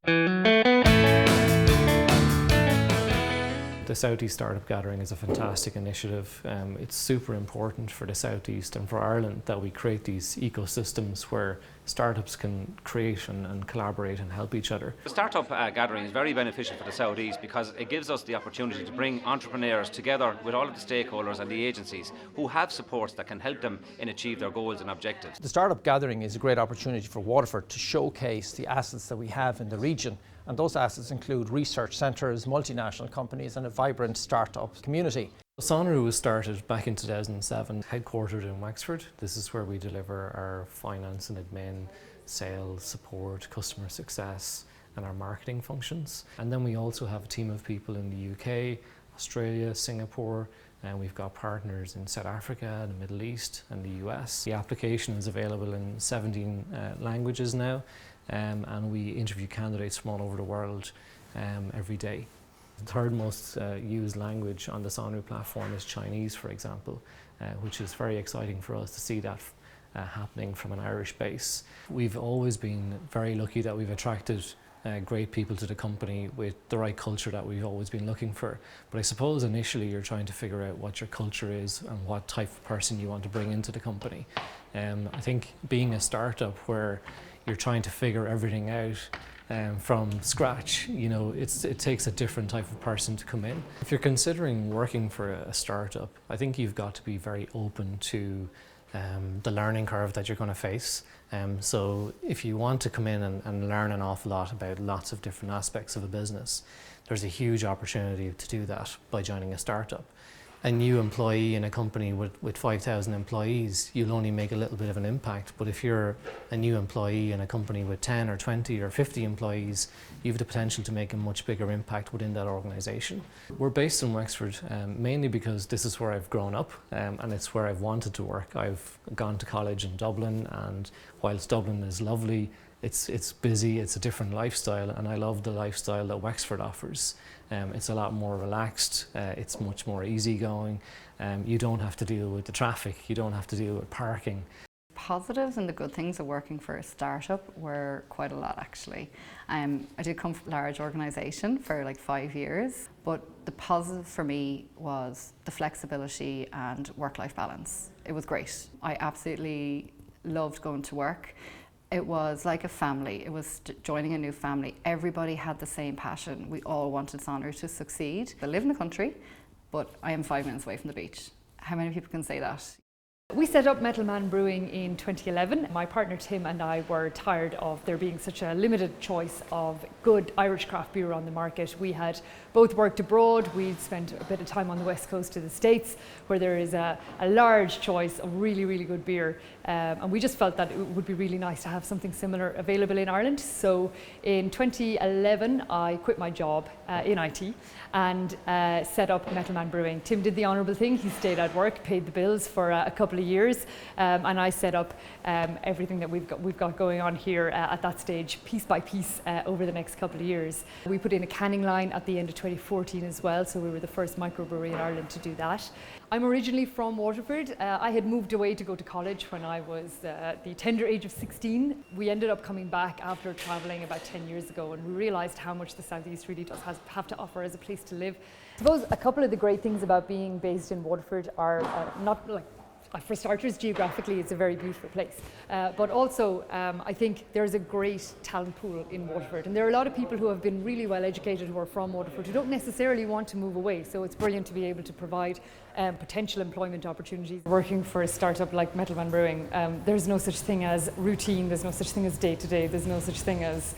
The Southeast Startup Gathering is a fantastic initiative. It's super important for the Southeast and for Ireland that we create these ecosystems where startups can create and collaborate and help each other. The Startup Gathering is very beneficial for the Southeast because it gives us the opportunity to bring entrepreneurs together with all of the stakeholders and the agencies who have supports that can help them in achieve their goals and objectives. The Startup Gathering is a great opportunity for Waterford to showcase the assets that we have in the region, and those assets include research centres, multinational companies and a vibrant startup community. Sonru was started back in 2007, headquartered in Wexford. This is where we deliver our finance and admin, sales, support, customer success and our marketing functions. And then we also have a team of people in the UK, Australia, Singapore, and we've got partners in South Africa, the Middle East and the US. The application is available in 17 languages now, and we interview candidates from all over the world every day. The third most used language on the Sonru platform is Chinese, for example, which is very exciting for us to see that happening from an Irish base. We've always been very lucky that we've attracted great people to the company with the right culture that we've always been looking for. But I suppose initially you're trying to figure out what your culture is and what type of person you want to bring into the company. I think being a startup where you're trying to figure everything out from scratch, you know, it takes a different type of person to come in. If you're considering working for a startup, I think you've got to be very open to the learning curve that you're going to face. So if you want to come in and learn an awful lot about lots of different aspects of a business, there's a huge opportunity to do that by joining a startup. A new employee in a company with 5,000 employees, you'll only make a little bit of an impact. But if you're a new employee in a company with 10 or 20 or 50 employees, you have the potential to make a much bigger impact within that organisation. We're based in Wexford mainly because this is where I've grown up and it's where I've wanted to work. I've gone to college in Dublin, and whilst Dublin is lovely, it's busy, it's a different lifestyle, and I love the lifestyle that Wexford offers. It's a lot more relaxed, it's much more easygoing. You don't have to deal with the traffic, you don't have to deal with parking. Positives and the good things of working for a startup were quite a lot, actually. I did come from a large organisation for like 5 years, but the positive for me was the flexibility and work-life balance. It was great. I absolutely loved going to work. It was like a family. It was joining a new family. Everybody had the same passion. We all wanted Sonru to succeed. I live in the country, but I am 5 minutes away from the beach. How many people can say that? We set up Metalman Brewing in 2011. My partner Tim and I were tired of there being such a limited choice of good Irish craft beer on the market. We had both worked abroad. We'd spent a bit of time on the west coast of the States, where there is a large choice of really, really good beer. And we just felt that it would be really nice to have something similar available in Ireland. So in 2011, I quit my job in IT and set up Metalman Brewing. Tim did the honourable thing. He stayed at work, paid the bills for a couple of years, and I set up everything that we've got going on here at that stage, piece by piece, over the next couple of years. We put in a canning line at the end of 2014 as well, so we were the first microbrewery in Ireland to do that. I'm originally from Waterford. I had moved away to go to college when I was the tender age of 16. We ended up coming back after travelling about 10 years ago, and we realised how much the Southeast really does have to offer as a place to live. I suppose a couple of the great things about being based in Waterford are not like, for starters, geographically it's a very beautiful place, but also I think there's a great talent pool in Waterford, and there are a lot of people who have been really well educated who are from Waterford who don't necessarily want to move away, so it's brilliant to be able to provide potential employment opportunities. Working for a startup like Metalman Brewing, there's no such thing as routine, there's no such thing as day-to-day, there's no such thing as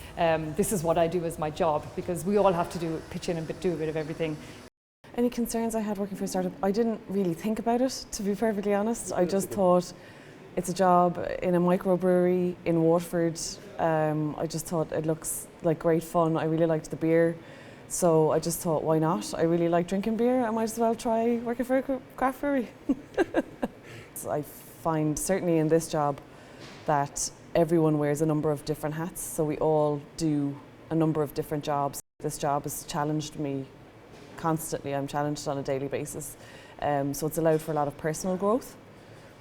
this is what I do as my job, because we all have to pitch in and do a bit of everything. Any concerns I had working for a startup, I didn't really think about it, to be perfectly honest. I just thought it's a job in a microbrewery in Waterford. I just thought it looks like great fun. I really liked the beer, so I just thought, why not? I really like drinking beer, I might as well try working for a craft brewery. I find certainly in this job that everyone wears a number of different hats, so we all do a number of different jobs. This job has challenged me constantly. I'm challenged on a daily basis, so it's allowed for a lot of personal growth,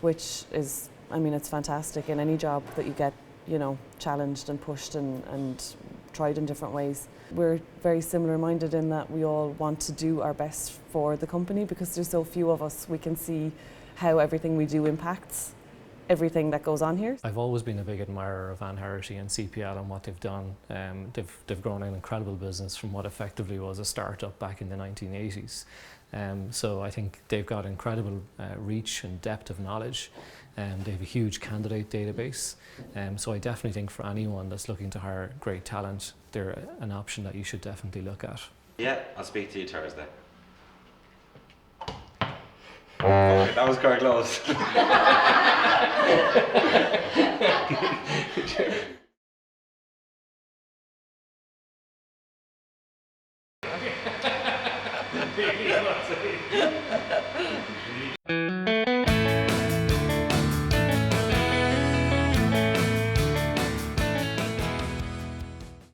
which is, I mean, it's fantastic in any job that you get, you know, challenged and pushed and tried in different ways. We're very similar minded in that we all want to do our best for the company because there's so few of us. We can see how everything we do impacts everything that goes on here. I've always been a big admirer of Anne Herity and CPL and what they've done. They've grown an incredible business from what effectively was a startup back in the 1980s. So I think they've got incredible reach and depth of knowledge. They have a huge candidate database. So I definitely think for anyone that's looking to hire great talent, they're an option that you should definitely look at. Yeah, I'll speak to you Thursday. Okay, that was quite close.